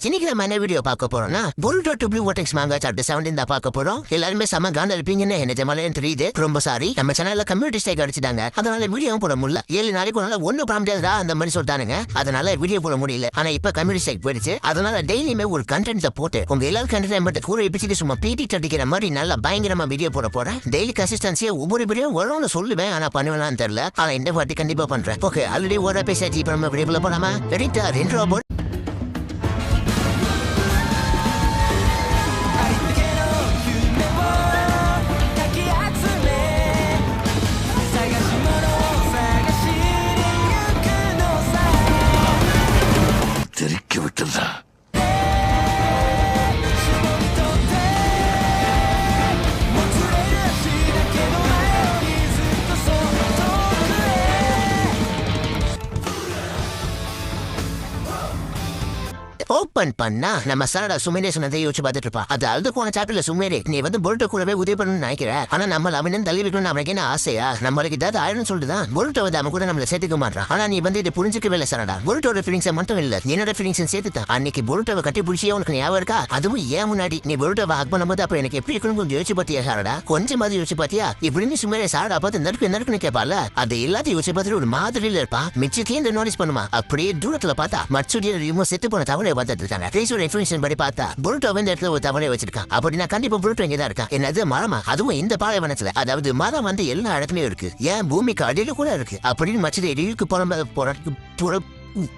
இன்னைக்கு நம்ம என்ன வீடியோ பார்க்க போறோம்னா புல்டோ டு ப்ளூ வாட்டெக்ஸ் மாங்கா சாப்டர் 17 தான் பார்க்க போறோம். எல்லாருமே செம காண்டா இருப்பீங்கன்னு என்ன ஜமாலே தெரியுது. ரொம்ப சாரி, நம்ம சேனல்ல கம்யூனிட்டி ஸ்ட்ரைக் அடிச்சிட்டாங்க. அதனால வீடியோ போட முடியல. 7 நாளைக்கு ஒன்னால ஒன்னும் பண்ண முடியாதுடா அந்த மாதிரி சொல்லிட்டானுங்க. அதனால வீடியோ போட முடியல. ஆனா இப்ப கம்யூனிட்டி ஸ்ட்ரைக் போயிடுச்சு. அதனால டெய்லியுமே ஒரு கண்டென்ட் போட்டு உங்க எல்லாரும் கண்டென்ட் கூட இப்படி சும்மா பீட்டி தட்டிக்கிற மாதிரி நல்லா பயங்கரமா வீடியோ போட போறேன். டெய்லி கன்சிஸ்டன்சியா ஒவ்வொரு வீடியோ வரும்னு சொல்லுவேன். ஆனா பண்ணுவேன்னு தெரியல. ஆனா இந்த வாட்டி கண்டிப்பா பண்றேன். ஓகே, ஆல்ரெடி ஒரு பேசி இப்ப நம்ம வீடியோல போலாமா? ரெடிட்டா 2 ரோபோட் தெறிக்க விட்டுதா. ஓபன் பண்ணா நம்ம சாரடா சுமேரே சொன்னதை யோசிச்சு பார்த்துட்டு இருப்பா. அது அழுது போன சாப்டர்ல சுமேரே நீ வந்து பொருட்டோ கூடவே உதவி பண்ணணும்னு நினைக்கிற. ஆனா நம்ம அவன் தள்ளி வைக்கணும்னு அவனுக்கு என்ன ஆசையா? நம்மளுக்கு ஏதாவது ஆயிரம் சொல்லிட்டுதான் பொருட்டோ வந்து அவன் கூட நம்மள சேர்த்துக்க மாட்டான். ஆனா நீ வந்து இதை புரிஞ்சுக்கவே இல்லை சாரடா. பொருட்டோட ஃபீலிங்ஸை மட்டும் இல்ல, என்னோட ஃபீலிங்ஸ் சேர்த்துதான். அன்னைக்கு பொருட்டோவை கட்டி பிடிச்சியே உனக்கு ஞாபகம் இருக்கா? அதுவும் ஏன் முன்னாடி நீ பொருட்டோவை ஹக் பண்ணும்போது அப்ப எனக்கு எப்படி இருக்கணும் கொஞ்சம் யோசிச்சு பார்த்தியா சாரடா? கொஞ்சம் மாதிரி யோசிச்சு பார்த்தியா? இப்படின்னு சுமேரே சாரடா பார்த்து நறுக்குன்னு கேட்பால. அது எல்லாத்தையும் யோசிச்சு பார்த்துட்டு ஒரு மாதிரியில இருப்பா. மிச்சத்தையும் இந்த நோட்டீஸ் பண்ணுமா. அப்படியே தூரத்துல பார்த்தா மற்ற செத்து போன தவளை பார்த்துட்டு இருக்காங்க. இன்ஃபர்மேஷன் படி பார்த்தா புருட்டோ இந்த இடத்துல ஒரு தவறை வச்சிருக்கான். அப்படின்னா கண்டிப்பா புருட்டோ இங்கதான் இருக்கான். என்னது மரமா? அதுவும் இந்த பாலைவனத்துல. அதாவது மரம் வந்து எல்லா இடத்துலயும் இருக்கு. ஏன் பூமிக்கு அடியில கூட இருக்கு. அப்படின்னு மற்ற இடிக்கு போற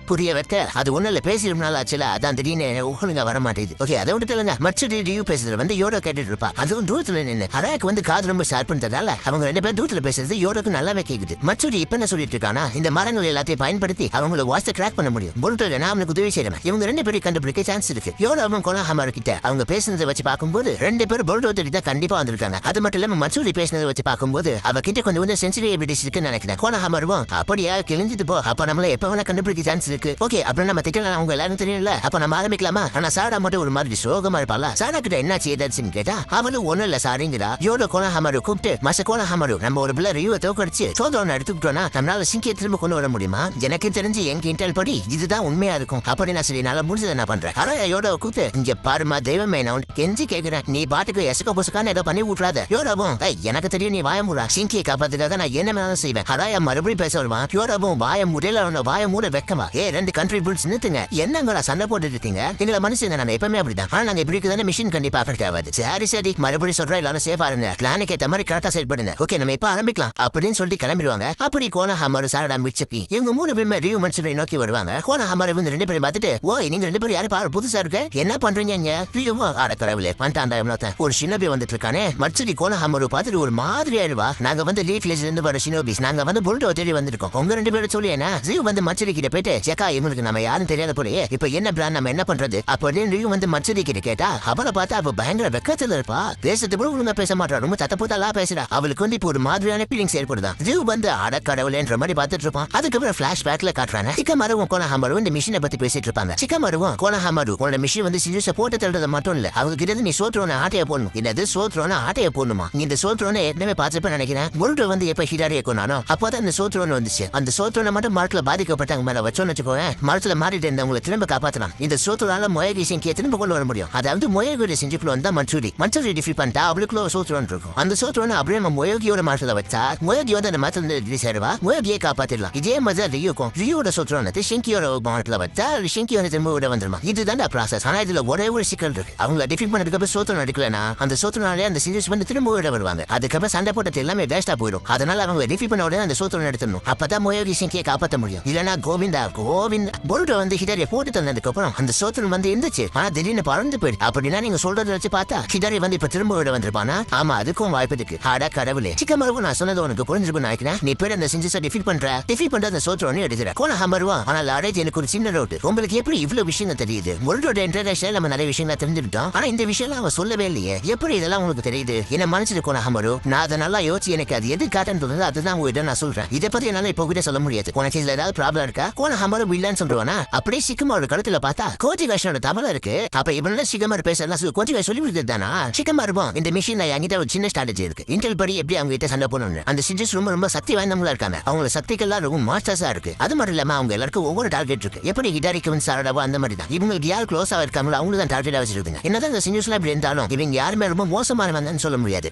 புரிய வைக்க அது ஒண்ணு இல்ல. பேசி ரொம்ப நாள் ஆச்சுல, அதான் திடீர்னு ஒழுங்கா வர மாட்டேது. ஓகே, அதை விட்டு இல்லைங்க. மற்ற ரிவ்யூ பேசுறது வந்து யோடோ கேட்டுட்டு இருப்பா. அதுவும் தூரத்துல நின்று ஹராக்கு வந்து காது ரொம்ப ஷார்ப் பண்ணதால அவங்க 2 பேரும் தூரத்துல பேசுறது யோடோக்கு நல்லாவே கேக்குது. மற்றொரு இப்ப என்ன சொல்லிட்டு இருக்கானா, இந்த மரங்கள் எல்லாத்தையும் பயன்படுத்தி அவங்கள வாய்ஸ் கிராக் பண்ண முடியும். பொருட்டோ நான் அவனுக்கு உதவி செய்யறேன். இவங்க 2 பேரும் கண்டுபிடிக்க சான்ஸ் இருக்கு. யோடோவும் கோலாஹமாரு கிட்ட அவங்க பேசுனதை வச்சு பார்க்கும்போது 2 பேரும் பொருட்டோ தேடி தான் கண்டிப்பா வந்திருக்காங்க. அது மட்டும் இல்லாம மற்றொரு பேசுனதை வச்சு பார்க்கும்போது அவ கிட்ட கொஞ்சம் சென்சிட்டிவ் எபிலிட்டிஸ் இருக்குன்னு நினைக்கிறேன். கோலாஹமாருவும் அப்படியா கிழிஞ்சிட்டு போ, அப்ப நம்மள எப்ப வேணா கண்டுபிடிக்க சான்ஸ் இருக்கு. ஓகே, அப்புறம் நம்ம திக்கலாம். அவங்க எல்லாரும் தெரியல. அப்ப நம்ம ஆரம்பிக்கலாமா? ஆனா சாரா மட்டும் ஒரு மாதிரி சோகமா இருப்பாளா. சாரா கிட்ட என்ன செய்யுதுன்னு கேட்டா அவளும் ஒண்ணு இல்ல சாரிங்கிறா. யோடோ கோலாஹமாரு கூப்பிட்டு மச கோலாஹமாரு நம்ம ஒரு பிள்ளை ரியூவை தோக்கடிச்சு சோதனை எடுத்துக்கிட்டோம்னா நம்மளால சிங்கியை திரும்ப கொண்டு வர முடியுமா? எனக்கு தெரிஞ்சு எங்க இன்டெல் படி இதுதான் உண்மையா இருக்கும். அப்படி நான் சரி நல்லா முடிஞ்சதை நான் பண்றேன். ஆனா யோடோ கூப்பிட்டு இங்க பாருமா தெய்வமே, நான் கெஞ்சி கேட்கிறேன், நீ பாட்டுக்கு எசக்க பொசுக்கான ஏதோ பண்ணி விட்டுறாத. யோடோவும் எனக்கு தெரியும் நீ வாய மூடா, சிங்கியை காப்பாத்துக்காக நான் என்ன வேணாலும் செய்வேன். அதான் மறுபடியும் பேச வருவான். யோடோவும் வாய முடியல, வாய மூட வைக்கமா. 2 கண்ட்ரி புல்ஸ் நிறுத்துங்க, என்னங்களா சண்டை போட்டு இருக்கீங்க? எங்களை மனுஷங்க நான் எப்பவுமே அப்படிதான். ஆனா நாங்க இப்படி இருக்குதானே மிஷின் கண்டிப்பா ஆகாது. சரி மறுபடியும் சொல்றேன், எல்லாரும் சேஃபா இருங்க, பிளானுக்கு ஏற்ற மாதிரி கரெக்டா செயல்படுங்க. ஓகே, நம்ம இப்ப ஆரம்பிக்கலாம் அப்படின்னு சொல்லிட்டு கிளம்பிடுவாங்க. அப்படி கோலாஹமாரு சாரடா மிச்சப்பி இவங்க 3 பேருமே ரியூ மனுஷனை நோக்கி வருவாங்க. கோலாஹமாரு வந்து 2 பேரும் பார்த்துட்டு, ஓ நீங்க 2 பேரும் யாரு பாரு புதுசா இருக்கு, என்ன பண்றீங்க? ரியூவா கடவுளே பண்ணிட்டாண்டா ஒரு ஷினோபி வந்துட்டு இருக்கானே. மச்சடி கோலாஹமாரு பார்த்துட்டு ஒரு மாதிரி ஆயிடுவா. நாங்க வந்து லீஃப்லேஜ் இருந்து வர ஷினோபிஸ், நாங்க வந்து புல்டோ தேடி வந்திருக்கோம். உங்க 2 பேரும் சொல்லி என்ன ரியூ வந்து மச்சடி கிட்ட போயிட்டு சேக்கா இவங்களுக்கு நம்ம யாரும் தெரியாத போலயே, இப்ப என்ன பிளான், நம்ம என்ன பண்றது அப்படின்னு ரியூ வந்து மச்சடி கிட்ட கேட்டா அவளை பார்த்தா அவ பயங்கர வெக்கத்துல இருப்பா. பேசுறது கூட ஒழுங்கா பேச மாட்டா, ரொம்ப தத்தப்பூத்தலா பேசுறா. அவளுக்கு வந்து இப்போ ஒரு மாதிரியான ஃபீலிங்ஸ் ஏற்படுதான். ரியூ வந்து அடக்கடவுளேன்ற மாதிரி பார்த்துட்டு இருப்பான். அதுக்கப்புறம் பிளாஷ்பேக்ல காட்டுறாங்க. சிக்கமாருவும் கோலாஹமாரும் இந்த மிஷினை பத்தி பேசிட்டு இருப்பாங்க. சிக்கமாருவும் கோலாஹமாரு உன்னோட மிஷின் வந்து சீரியஸா போட்டு தள்ளுறது மட்டும் இல்ல, அவங்க கிட்ட நீ சோத்ரோன ஆட்டைய போடணும். என்னது சோத்ரோன ஆட்டைய போடணுமா? இந்த சோத்ரோன ஏற்கனவே பார்த்துப்ப நினைக்கிறேன். பொருட்டோ வந்து எப்ப ஹிடாரியை கொண்டானோ அப்போதான் இந்த சோத்ரோன் வந்துச்சு. அந்த சோத்ரோனை மட்டும் மரத்துல பாதிக்கப்பட்டாங்க மேல வச்சோன்னு வச்சுக்கோங்க, மரத்துல மாறிட்டு இருந்தவங்களை திரும்ப காப்பாத்தலாம். இந்த சோத்ரோனால மொயகி சிங்கியை திரும்ப கொண்டு வர முடியும். அதாவது மொயகியோட செஞ்சுக்குள்ள வந்தா மற்றொரு டிஃபீட் பண்ணிட்டா அவளுக்குள்ள ஒரு சோத்ரோன் இருக்கும். அந்த சோத்ரோனை அப்படியே நம்ம மொயகியோட மரத்துல வச்சா மொயகி வந்து அந்த மரத்துல இருந்து சேருவா, மொயகியை காப்பாத்திடலாம். இதே மாதிரி ரியூக்கும் ரியூட சோத்ரோனத்தை ஷிங்கியோட மரத்துல வச்சா ஷிங்கியோட திரும்ப விட வந்துருமா. இதுதான் ப்ராசஸ். ஆனா இதுல ஒரே ஒரு சிக்கல் இருக்கு. அவங்கள டிஃபீட் பண்ணதுக்கு அப்புறம் சோத்ரோன் எடுக்கலனா அந்த சோத்ரோனாலே அந்த சீரியஸ் வந்து திரும்ப விட வருவாங்க. அதுக்கப்புறம் சண்டை போட்டது எல்லாமே வேஸ்டா போயிடும். அதனால அவங்க டிஃபீட் பண்ண உடனே அந்த சோத்ரோன் எடுத்துடணும். அப்பதான் மொயகி ஷிங்கியை காப்பாற்ற முடியும். இல்லனா கோவிந்தா பொருட்டோ வந்து ஹிடாரியை போட்டு தந்ததுக்கு அப்புறம் அந்த சோத்ரோன் வந்து இருந்துச்சு, ஆனா திடீர்னு பறந்து போயிடு. அப்படின்னா நீங்க சொல்றதை வச்சு பார்த்தா ஹிடாரி வந்து இப்ப திரும்ப விட வந்திருப்பானா? ஆமா, அதுக்கும் வாய்ப்பு இருக்கு. ஆடா கடவுளே, சிக்கமாருவும் நான் சொன்னது உனக்கு புரிஞ்சிருக்கும் நினைக்கிறேன். நீ பேர் அந்த செஞ்சு டிஃபீட் பண்ற அந்த சோத்ரோனே எடுத்துற கோலாஹமாருவா. ஆனால் அடைத்து எனக்கு ஒரு சின்ன டவுட், உங்களுக்கு எப்படி இவ்வளவு விஷயங்கள் தெரியுது? பொருட்டோட இன்டர்நேஷனல் நம்ம நிறைய விஷயங்களை தெரிஞ்சுக்கிட்டோம், ஆனா இந்த விஷயம் அவன் சொல்லவே இல்லையே. எப்படி இதெல்லாம் உங்களுக்கு தெரியுது? என்ன மனசுல கோலாஹமாரு, நான் அதை நல்லா யோசிச்சு எனக்கு அது எது காட்டுன்னு தோணுது அதுதான் உங்ககிட்ட நான் சொல்றேன். இதை பத்தி என்னால இப்போ கூட சொல்ல முடியாது. உனக்கு இதுல ஏதாவது ப்ராப்ளம் இருக்கா? ஹமாரு இல்லன்னு சொல்லுவானா அப்படியே சிக்கமாரோட கழுத்துல பார்த்தா கோஜிகாஷனோட தவளை இருக்கு. அப்ப இவன சிக்கமார் பேசலாம் கோஜிகாஷ் சொல்லி கொடுத்தானா சிக்கமாருவோம். இந்த மிஷின்ல என்கிட்ட ஒரு சின்ன ஸ்ட்ராட்டஜி இருக்கு. இன்டெல் படி எப்படி அவங்க கிட்ட சண்டை போடணும். அந்த சிஞ்சஸ் ரொம்ப ரொம்ப சக்தி வாய்ந்தவங்களா இருக்காங்க. அவங்க சக்திகள்லாம் ரொம்ப மாஸ்டர்ஸா இருக்கு. அது மட்டும் இல்லாம அவங்க எல்லாருக்கும் ஒவ்வொரு டார்கெட் இருக்கு. எப்படி ஹிடாரிக்கு சாரடாவோ அந்த மாதிரி தான் இவங்களுக்கு யார் க்ளோஸா இருக்காங்களோ அவங்களுக்கு தான் டார்கெட்டா வச்சிருக்காங்க. என்னதான் இந்த சிஞ்சஸ்லாம் இப்படி இருந்தாலும் இவங்க யாருமே ரொம்ப மோசமானவங்கன்னு சொல்ல முடியாது.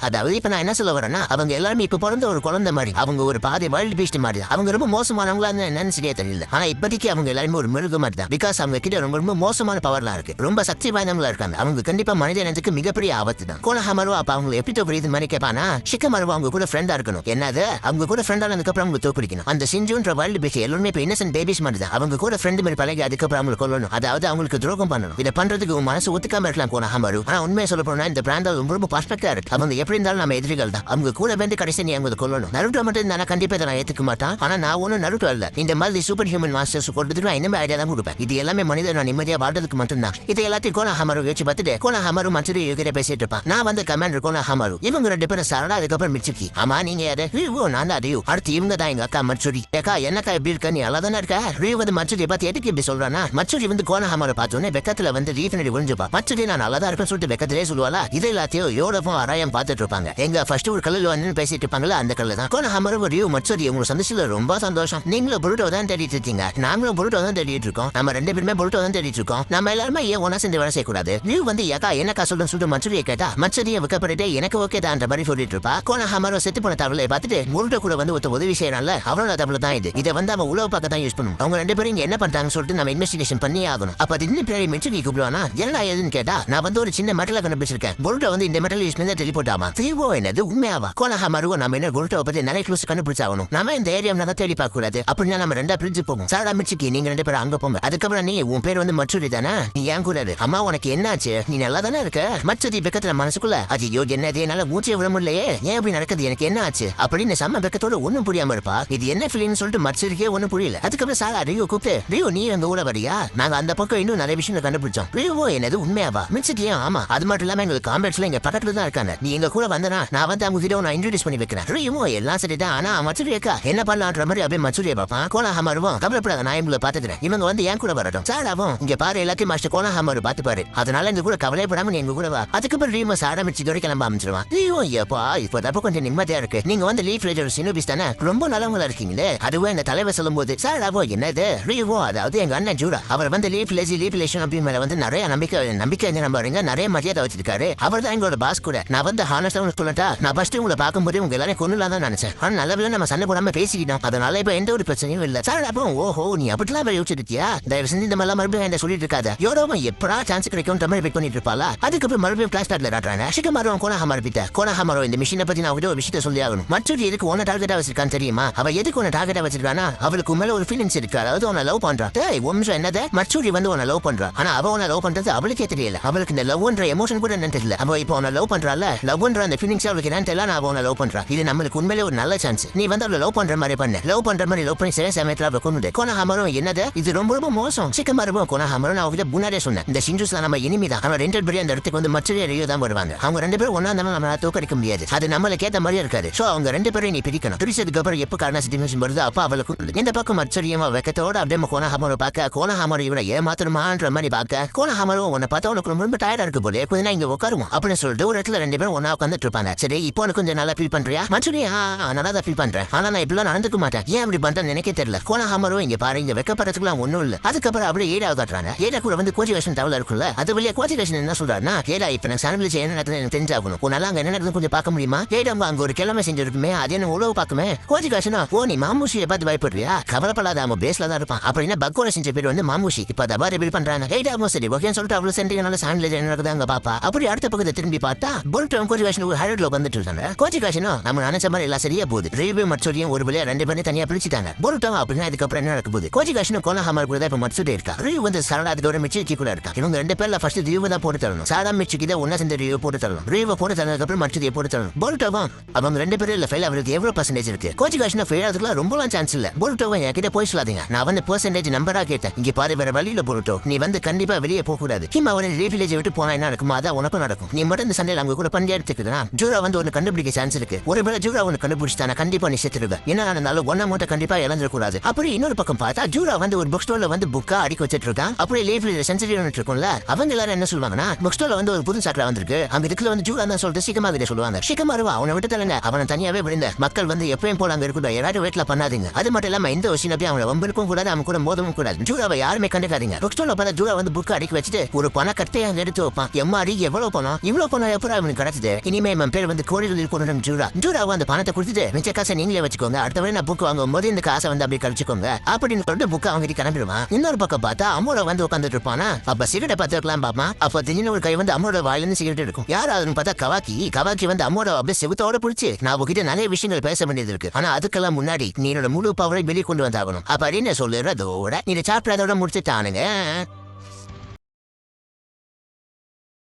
அதாவது இப்ப நான் என்ன சொல்ல வரேன்னா அவங்க எல்லாருமே இப்ப பிறந்த ஒரு குழந்தை மாதிரி. அவங்க ஒரு பாதி வைல்ட் பீஸ்ட் மாதிரி. அவங்க ரொம்ப மோசமானவங்களா என்னன்னு சரியா தெரியல. ஆனா இப்போதைக்கு அவங்க எல்லாருமே ஒரு மிருகம் மாதிரி தான். பிகாஸ் அவங்க கிட்ட ரொம்ப ரொம்ப மோசமான பவர்லாம் இருக்கு. ரொம்ப சக்தி வாய்ந்தவங்களா இருக்காங்க. அவங்க கண்டிப்பா மனித இனத்துக்கு மிகப்பெரிய ஆபத்து தான். கோனஹாமரு அப்ப அவங்க எப்படி தோக்குறது மாதிரி கேட்பானா ஷிக்கமாரு அவங்க கூட ஃப்ரெண்டா இருக்கணும். என்னது அவங்க கூட ஃப்ரெண்டா அதுக்கப்புறம் அவங்க தோக்குடிக்கணும். அந்த சிஞ்சுன்ற வைல்ட் பீஸ்ட் எல்லாருமே இப்ப இன்னசென்ட் பேபிஸ் மாதிரி தான். அவங்க கூட ஃப்ரெண்ட் மாதிரி பழகி அதுக்கப்புறம் அவங்க கொல்லணும். அதாவது அவங்களுக்கு துரோகம் பண்ணணும். இதை பண்றதுக்கு உங்க மனசு ஒத்துக்காம இருக்கலாம் கோனஹாமரு. ஆனா உண்மையை சொல்ல போனா இந்த பிராண்ட் ரொம்ப ரொம்ப பர்ஃபெக்ட்டா இருக்கு. அவங்க எப்படி இருந்தாலும் நம்ம எதிரிகள் தான். அவங்க கூட வந்து கடைசி நீ அவங்க கொல்லணும். நருட்டோ மட்டும் இருந்தா கண்டிப்பா இதை நான் ஏத்துக்க மாட்டான். ஆனா நான் ஒன்னும் நருட்டோ இல்ல. இந்த மாதிரி சூப்பர் ஹியூமன் மாஸ்டர்ஸ் கொடுத்துட்டு நான் இன்னும் ஐடியா தான் கொடுப்பேன். இது எல்லாமே மனிதன் நான் நிம்மதியா வாழ்றதுக்கு மட்டும்தான். இதை எல்லாத்தையும் கோனஹாமரு வச்சு பார்த்துட்டு கோனஹாமரு மச்சரி கிட்ட பேசிட்டு இருப்பான். நான் வந்து கமாண்டர் கோனஹாமரு. இவங்க ரெண்டு பேரும் சரடா அதுக்கப்புறம் மிச்சுக்கி. ஆமா நீங்க யாரு? நான் தான் ரியூ. அடுத்து இவங்க தான் எங்க அக்கா மச்சுரி. ஏக்கா என்னக்கா எப்படி இருக்க? நீ அழகாதானே இருக்க? ரியூ வந்து மச்சுரி பார்த்து எதுக்கு இப்படி சொல்றானா மச்சுரி வந்து கோனஹாமரு பார்த்தோன்னே வெக்கத்துல வந்து ரீஃபினரி விழுந்துப்பா. மச்சுரி நான் நல்லா இருப்பேன்னு சொல்லிட்டு வெக்கத்திலே சொல்லுவாளா. இதை எல்லாத்தையும் யோடவும் அராயம் பார்த்துட்டு இருப்பாங்க. எங்க ஃபர்ஸ்ட் ஒரு கல்லில் வந்து பேசிட்டு இருப்பாங்களா அந்த கல்ல தான் கோனஹாமரு ரியூ மச்சுரி. உங்க சந்தோஷத்துல ரொம்ப சந்தோஷம். நீங்களும் புருட்டோ தான் தேடிட்டு இருக்கீங்க. நாங்களும் புருட்டோ தான் தேடிட்டு இருக்கோம். நம்ம ரெண்டு பேருமே புருட்டோ தான் தேடிட்டு இருக்கோம். நம்ம எல்லாருமே ஏன் ஒன்னா சேர்ந்து வேலை செய்யக்கூடாது? ரியூ வந்து ஏக்கா என்னக்கா சொல்லிட்டு மச்சுரியை கேட்டா மச்சுரியை வைக்கப்பட்டு எனக்கு ஓகே தான் மாதிரி சொல்லிட்டு இருப்பா. கோனஹாமரு செத்து போன தவளை பார்த்துட்டு புருட்டோ கூட வந்து ஒருத்த உதவி செய்யறான்ல அவனோட தவளை தான் இது. இதை வந்து அவன் உழவு பார்க்க தான் யூஸ் பண்ணும். அவங்க ரெண்டு பேரும் இங்க என்ன பண்றாங்கன்னு சொல்லிட்டு நம்ம இன்வெஸ்டிகேஷன் பண்ணி ஆகணும். அப்ப திடீர்னு பின்னாடி மிச்சுரி கூப்பிடுவானா என்னடா ஏதுன்னு கேட்டா நான் வந்து ஒரு சின்ன மெட்டலை கண்டுபிடிச்சிருக்கேன். புருட்டோ வந்து இந்த மெட்டல் யூஸ் பண்ணி டெலிபோர்ட் ஆமா. தீவோ என்னது உண்மையாவா? கோனஹாமரு நம்ம என்ன புருட்டோவை பத்தி நிறைய க்ளூஸ் கண்டுபிடிச்சாகணும். நம்ம இந்த ஏரியா நல்லா தேடி பார்க்க கூடாது. அப்படின்னா நம்ம ரெண்டா பிரிஞ்சு போவோம். சாரடா மிச்சுக்கி நீங்க ரெண்டு பேரும் அங்க போங்க. அதுக்கப்புறம் நீ உன் பேர் வந்து மச்சுரி தானே? நீ ஏன் கூட அம்மா உனக்கு என்னாச்சு? நீ நல்லா தானே இருக்க? மச்சுரி பெக்கத்துல மனசுக்குள்ள ஐயோ என்னது என்னால மூச்சை விட முடியலையே ஏன் அப்படி நடக்குது எனக்கு என்ன ஆச்சு அப்படின்னு செம்ம பெக்கத்தோட ஒண்ணும் புரியாம இருப்பா. இது என்ன ஃபீலிங்னு சொல்லிட்டு மச்சுரிக்கே ஒண்ணும் புரியல. அதுக்கப்புறம் சாரா ரியூ கூப்பிட்டு ரியூ நீ எங்க ஊட வரியா? நாங்க அந்த பக்கம் இன்னும் நிறைய விஷயம் கண்டுபிடிச்சோம். ரியூவோ என்னது உண்மையாவா? மிச்சுக்கியா ஆமா. அது மட்டும் இல்லாம எங்களுக்கு காம்பேட்ஸ்ல எங்க பக்கத்துல தான் இருக்காங்க. நீ எங்க கூட வந்தனா நான் வந்து அவங்க கிட்ட நான் இன்ட்ரோடியூஸ் பண்ணி வைக்கிறேன். ரியூவோ எல்லாம் சரிதான். ஆனா மச்சுரி அக்கா என்ன பண்ணலான்ற மாதிரி அப்படியே மச்சுரியை பார்ப்பான். கோனஹாமருவும் கவலைப்படாத நான் இவங்களை பாத்துக்கிறேன். இவங்க வந்து என் கூட வரட்டும். சாராவும் இங்க பாரு எல்லாத்தையும் மாஸ்டர் கோனஹாமரு பாத்து பாரு. அதனால இந்த கூட கவலைப்படாம நீ எங்க கூட வா. அதுக்கப்புறம் ரியூ சாரா மிச்சு தோட கிளம்ப ஆரம்பிச்சிருவான். ரியூ எப்பா இப்ப கொஞ்சம் நிம்மதியா இருக்கு. நீங்க வந்து லீஃப் ரைடர் சினோபிஸ் தானே? ரொம்ப நல்லவங்களா இருக்கீங்களே. அதுவே இந்த தலைவர் சொல்லும் போது சாராவோ என்னது ரியூவோ அதாவது எங்க அண்ணன் ஜூரா அவர் வந்து லீஃப் லேஷன் அப்படி மேல வந்து நிறைய நம்பிக்கை நம்புறீங்க நிறைய மரியாதை வச்சிருக்காரு. அவர் தான் எங்களோட பாஸ் கூட. நான் வந்து ஹானஸ்டா சொல்லட்டா நான் ஃபர்ஸ்ட் உங்களை பார்க்கும்போது உங்க எல்லாரும் கொண்டுலாம் தான் நினைச்சேன். ஆனா நல்ல நம்ம சண்டை போடாம பேசிக்கிட்டோம். அதனால இப்ப எந்த ஒரு பிரச்சனையும் இல்ல. சாராப்போ ஓஹோ நீ அப்படிலாம் யோசிச்சிருக்கியா? தயவு செஞ்சு இந்த மாதிரி மறுபடியும் என்ன சொல்லிட்டு இருக்காத. யோடோவும் எப்படா சான்ஸ் கிடைக்கும் மாதிரி வெயிட் பண்ணிட்டு இருப்பாளா. அதுக்கப்புறம் மறுபடியும் கிளாஸ் ஸ்டார்ட்ல ராட்றாங்க. ஷிகமாரு கோனஹாமரு பிட்ட கோனஹாமரு இந்த மிஷினை பத்தி நான் ஒரு விஷயத்தை சொல்லி ஆகணும். மச்சுரி எதுக்கு ஒன்ன டார்கெட்டா வச்சிருக்கான்னு தெரியுமா? அவ எதுக்கு ஒன்ன டார்கெட்டா வச்சிருக்கானா அவளுக்கு மேல ஒரு ஃபீலிங்ஸ் இருக்கு. அதாவது உன்னை லவ் பண்றா. டேய் ஒம்சம் என்னது? மச்சுரி வந்து உன்னை லவ் பண்றா. ஆனா அவ உன்னை லவ் பண்றது அவளுக்கே தெரியல. அவளுக்கு இந்த லவ்ன்ற எமோஷன் கூட என்னன்னு தெரியல. அவ இப்போ உன்னை லவ் பண்றால லவ்ன்ற அந்த ஃபீலிங்ஸ் அவளுக்கு என்னன்னு தெரியல. நான் அவனை லவ் பண்றா. இது நம்மளுக்கு உண்மையிலே ஒரு நல்ல சான்ஸ். நீ வந்து அவளை லவ் பண்ற மாதிரி பண்ணு. லவ் பண்ற மாதிரி லவ் பண்ணி சில சமயத்துல அவளை கொண்டு கோனஹாமரு என்னது இது ரொம்ப ரொம்ப மோசம். ஷிகமாருவும் கோனஹாமரு நான் அவகிட்ட முன்னாடியே சொன்னேன். இந்த ஷிஞ்சுஸ்ல நம்ம இனிமேதான் அவன் ரெண்டு பேரும் அந்த இடத்துக்கு வந்து மச்சுரி ரியூ தான் வருவாங்க. அவங்க ரெண்டு பேரும் ஒன்னா இருந்தாலும் நம்ம தோக்கடிக்க முடியாது. அது நம்மளுக்கு ஏத்த மாதிரியே இருக்காது. சோ அவங்க ரெண்டு பேரும் நீ பிரிக்கணும். பிரிச்சதுக்கு அப்புறம் எப்ப காரண சிச்சுவேஷன் வருது அப்ப அவளுக்கு இந்த பக்கம் மச்சுரியும் வெக்கத்தோட அப்படியே கோனஹாமரு பார்க்க கோனஹாமரு இவரை ஏமாத்தணுமான்ற மாதிரி பார்க்க கோனஹாமரு உன்னை பார்த்தா உனக்கு ரொம்ப டயர்டா இருக்கு போல கொஞ்ச நேரம் இங்க உட்காருவோம் அப்படின்னு சொல்லிட்டு ஒரு இடத்துல ரெண்டு பேரும் ஒன்னா உட்காந்துட்டு இருப்பாங்க. சரி இப்போ உனக்கு கொஞ்சம் நல்லா ஃபீல் பண்றியா? மச்சுரி நல்லா தான் ஃபீல் பண்றேன். ஆனா நான் இப்படிலாம் நடந்துக்க மாட்டேன். ஏன் அப்படி பண்றேன்னு எனக்கே தெரியல. கோனஹாமரு இங்க பாரு இங்க வெக்கப்படுறதுக்குலாம் ஒண்ணும் இல்ல. அதுக்கப்புறம் அப்படியே ஏடா காட்டுறாங்க. ஏடா கூட வந்து கோஜிகேஷன் தவளை இருக்குல்ல அது வழியா கோஜிகேஷன் என்ன சொல்றாருன்னா ஏடா இப்ப நான் சாம்பிள் என்ன நடக்குது எனக்கு தெரிஞ்சாகணும். உன்னால அங்க என்ன நடக்குது கொஞ்சம் பார்க்க முடியுமா? ஏடா அங்க ஒரு கிழமை செஞ்சிருக்குமே அது என்ன உழவு பார்க்குமே. கோஜிகேஷனா ஓ நீ மாமூஷியை பார்த்து பயப்படுறியா? கவலைப்படாத அவன் பேஸ்ல தான் இருப்பான். அப்படின்னா பக்கோட செஞ்ச பேர் வந்து மாமூஷி. இப்ப அதை பாரு எப்படி பண்றாங்க. ஏடா சரி ஓகேன்னு சொல்லிட்டு அவ்வளவு சென்டிங்கனால சாம்பிள் என்ன நடக்குது அங்க பாப்பா. அப்படி அடுத்த பக்கத்தை திரும்பி பார்த்தா போல்ட்டும் கோஜிகேஷன் ஒரு ஹைட்ல வந்துட்டு இருக்காங்க. கோஜிகேஷனும் நம்ம நினைச்ச மாதிரி எல்லாம் சரியா போகுது. ரியூ மச்சுரியும் ஒரு வழியா ரெண்டு பேரும் தனியா பிரிச்சுட்டாங்க. போல்ட்டும் அப்படின்னா இதுக்கப்புறம் என்ன நடக்க போகுது? கோஜிகேஷனும் கோனஹாமரு கூட இப்ப மச்சுரி இருக்கா. ரியூ வந்து சாரடா அதோட மிச்சுக்கி கூட இருக்கா. இவங்க ரெண்டு பேர்ல ஃபர்ஸ்ட் ரியூ தான் போட்டு தரணும். சாரா மிச்சுக்கி தான் ஒன்னா சேர்ந்து ரியூ போட்டு தரணும். ரியூவை போட்டு தரதுக்கு அப்புறம் மச்சுரியை போட்டு தரணும். போல்ட்டோவும் அவங்க ரெண்டு பேரும் இல்ல ஃபெயில் அவருக்கு எவ்வளவு பர்சன்டேஜ் இருக்கு? கோஜிகேஷன் ஃபெயில் ஆகிறதுக்குலாம் ரொம்பலாம் சான்ஸ் இல்ல. போல்ட்டோவும் என்கிட்ட போய் சொல்லாதீங்க. நான் வந்து பர்சன்டேஜ் நம்பரா கேட்டேன். இங்க பாரு வேற வழியில போல்ட்டோ நீ வந்து கண்டிப்பா வெளியே போக கூடாது. கிம் அவனை ரீவிலேஜ் விட்டு போனா என்ன நடக்குமோ அதான் உனக்கும் நடக்கும். நீ மட்டும் இந்த சண்டையில அவங்க கூட பண்டி எடுத்துக்குதுனா ஜூரா வந்து ஒன்னு கண்டுபிடிக்க சான்ஸ் இருக்கு. ஒருவேளை ஜூரா ஒன்னு கண்டுபிடிச்சானா கண்டிப்பா நீ செத்துருவ. என்ன நடந்தாலும் ஒன்ன மட்டும் கண்டிப்பா இழந்துட கூடாது அப்படி இன்னொரு பக்கம் பார்த்தா ஜூரா வந்து ஒரு புக் ஸ்டோர்ல வந்து புக்கா அடிக்க வச்சிட்டு இருக்கான். அப்படியே லேஃப்ல சென்சரி இருக்கும்ல, அவங்க எல்லாரும் என்ன சொல்லுவாங்கன்னா புக் ஸ்டோர்ல வந்து ஒரு புது சாக்கடை வந்திருக்கு, அங்க இதுக்குள்ள வந்து ஜூரா தான் சொல்லிட்டு சீக்கிரமா கிட்ட சொல்லுவாங்க. சீக்கிரமா அவனை விட்டு தரங்க, அவனை தனியாவே விழுந்த மக்கள் வந்து எப்பயும் போல அங்க இருக்கட்டும், யாராவது வெயிட்ல பண்ணாதீங்க. அது மட்டும் இல்லாம இந்த விஷயம் அப்படியே அவனை வம்பிருக்கும் கூடாது, அவன் கூட மோதவும் கூடாது. ஜூராவை யாருமே கண்டுக்காதீங்க. புக் ஸ்டோர்ல பார்த்தா ஜூரா வந்து புக் அடிக்க வச்சுட்டு ஒரு பண கட்டையை அங்க எடுத்து வைப்பான். எம்மாடி எவ்வளவு பணம், இவ்வளவு பணம் எப்பறம் அவனுக்கு கிடைச்சது? இனிமே என் பேர் வந்து கோடியில் இருக்கணும். ஜூராவை அந்த பணத்தை கொடுத்துட்டு மிச்ச காசை நீங்களே வச்சுக்கோங்க, அடுத்த வேலை நான் புக் வாங்கும் போது இந்த காசை வந்து அப்படி கழிச்சுக்கோங்க அப்படின்னு சொல்லிட்டு புக் அவங்க கிளம்பிடுவான். இன்னொரு பக்கம் பார்த்தா அம்மோட வந்து உட்காந்துட்டு இருப்பானா, அப்ப சிகரெட்டை பார்த்துக்கலாம் பாப்பா. அப்ப திடீர்னு ஒரு கை வந்து அம்மோட வாயிலிருந்து சிகரெட் இருக்கும். யார் அதுன்னு பார்த்தா கவாக்கி வந்து அம்மோட அப்படியே செவுத்தோட பிடிச்சி, நான் உங்ககிட்ட நிறைய விஷயங்கள் பேச வேண்டியது இருக்கு, ஆனா அதுக்கெல்லாம் முன்னாடி நீ என்னோட முழு பவரை வெளியே கொண்டு வந்தாகணும் அப்படின்னு சொல்லுறதோட இந்த சாப்டர் அதோட முடிச்சுட்டானுங்க.